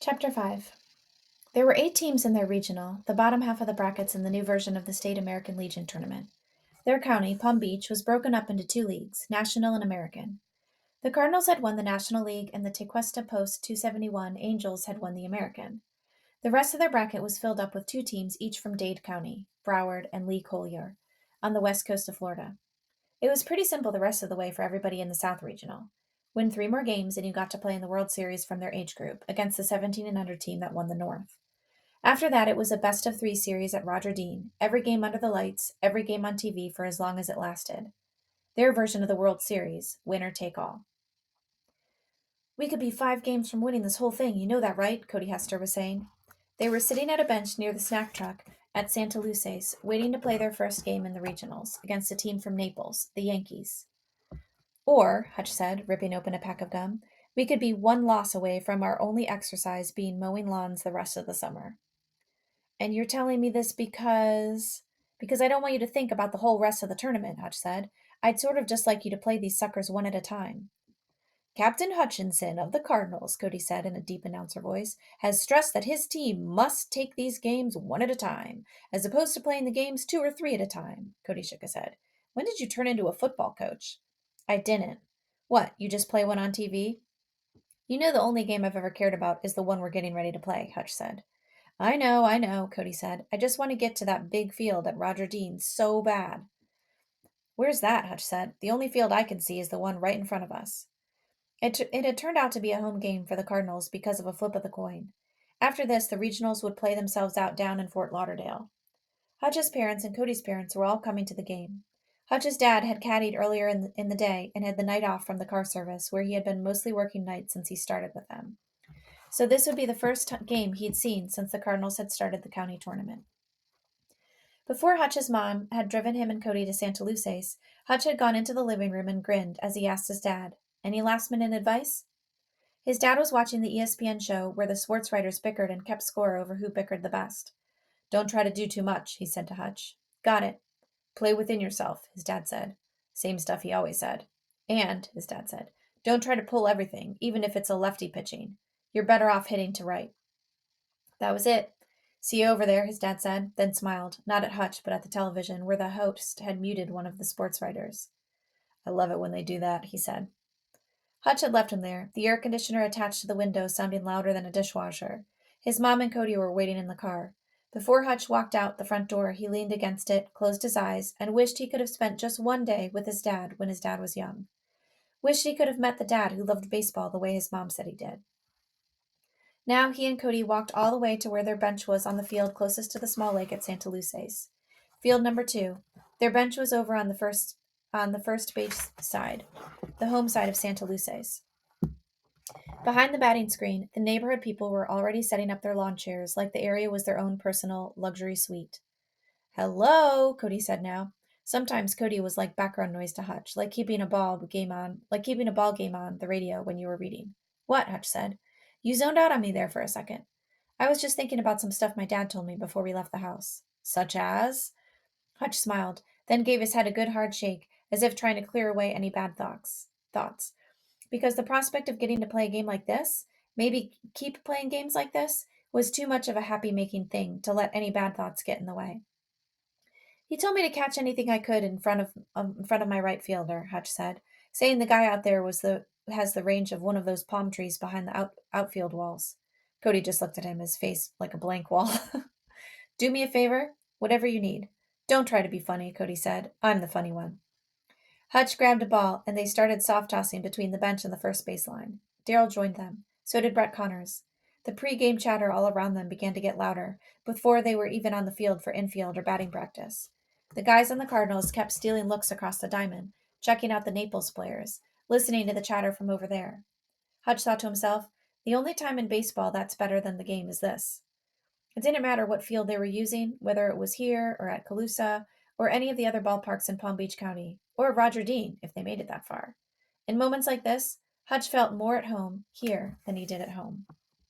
Chapter 5. There were 8 teams in their regional, the bottom half of the brackets in the new version of the State American Legion tournament. Their county, Palm Beach, was broken up into 2 leagues, National and American. The Cardinals had won the National League, and the Tequesta Post 271 Angels had won the American. The rest of their bracket was filled up with 2 teams, each from Dade County, Broward and Lee Collier, on the west coast of Florida. It was pretty simple the rest of the way for everybody in the South Regional. Win 3 more games, and you got to play in the World Series from their age group against the 17 and under team that won the North. After that, it was a best of 3 series at Roger Dean, every game under the lights, every game on TV for as long as it lasted. Their version of the World Series, winner take all. We could be 5 games from winning this whole thing, you know that, right? Cody Hester was saying. They were sitting at a bench near the snack truck at Santa Luce's, waiting to play their first game in the regionals against a team from Naples, the Yankees. Or, Hutch said, ripping open a pack of gum, we could be 1 loss away from our only exercise being mowing lawns the rest of the summer. And you're telling me this because I don't want you to think about the whole rest of the tournament, Hutch said. I'd sort of just like you to play these suckers one at a time. Captain Hutchinson of the Cardinals, Cody said in a deep announcer voice, has stressed that his team must take these games one at a time, as opposed to playing the games 2 or 3 at a time. Cody shook his head. When did you turn into a football coach? I didn't. What, you just play one on TV? You know the only game I've ever cared about is the one we're getting ready to play, Hutch said. I know, Cody said. I just want to get to that big field at Roger Dean so bad. Where's that? Hutch said. The only field I can see is the one right in front of us. It had turned out to be a home game for the Cardinals because of a flip of the coin. After this, the regionals would play themselves out down in Fort Lauderdale. Hutch's parents and Cody's parents were all coming to the game. Hutch's dad had caddied earlier in the day and had the night off from the car service, where he had been mostly working nights since he started with them. So this would be the first game he'd seen since the Cardinals had started the county tournament. Before Hutch's mom had driven him and Cody to Santa Luce's, Hutch had gone into the living room and grinned as he asked his dad, "Any last-minute advice?" His dad was watching the ESPN show where the sports writers bickered and kept score over who bickered the best. "Don't try to do too much," he said to Hutch. "Got it. Play within yourself," his dad said. Same stuff he always said. "And," his dad said, "don't try to pull everything, even if it's a lefty pitching. You're better off hitting to right." That was it. "See you over there," his dad said, then smiled, not at Hutch, but at the television, where the host had muted one of the sports writers. "I love it when they do that," he said. Hutch had left him there, the air conditioner attached to the window sounding louder than a dishwasher. His mom and Cody were waiting in the car. Before Hutch walked out the front door, he leaned against it, closed his eyes, and wished he could have spent just one day with his dad when his dad was young. Wished he could have met the dad who loved baseball the way his mom said he did. Now he and Cody walked all the way to where their bench was on the field closest to the small lake at Santa Luce's. Field number 2. Their bench was over on the first base side, the home side of Santa Luce's. Behind the batting screen, the neighborhood people were already setting up their lawn chairs like the area was their own personal luxury suite. "Hello," Cody said now. Sometimes Cody was like background noise to Hutch, like keeping a ball game on the radio when you were reading. "What?" Hutch said. "You zoned out on me there for a second. I was just thinking about some stuff my dad told me before we left the house." "Such as?" Hutch smiled, then gave his head a good hard shake, as if trying to clear away any bad thoughts. Because the prospect of getting to play a game like this, maybe keep playing games like this, was too much of a happy-making thing to let any bad thoughts get in the way. "He told me to catch anything I could in front of my right fielder," Hutch said, saying the guy out there has the range of one of those palm trees behind the outfield walls. Cody just looked at him, his face like a blank wall. "Do me a favor, whatever you need. Don't try to be funny," Cody said. "I'm the funny one." Hutch grabbed a ball, and they started soft-tossing between the bench and the first baseline. Darrell joined them. So did Brett Connors. The pre-game chatter all around them began to get louder, before they were even on the field for infield or batting practice. The guys on the Cardinals kept stealing looks across the diamond, checking out the Naples players, listening to the chatter from over there. Hutch thought to himself, the only time in baseball that's better than the game is this. It didn't matter what field they were using, whether it was here or at Calusa or any of the other ballparks in Palm Beach County, or Roger Dean if they made it that far. In moments like this, Hutch felt more at home here than he did at home.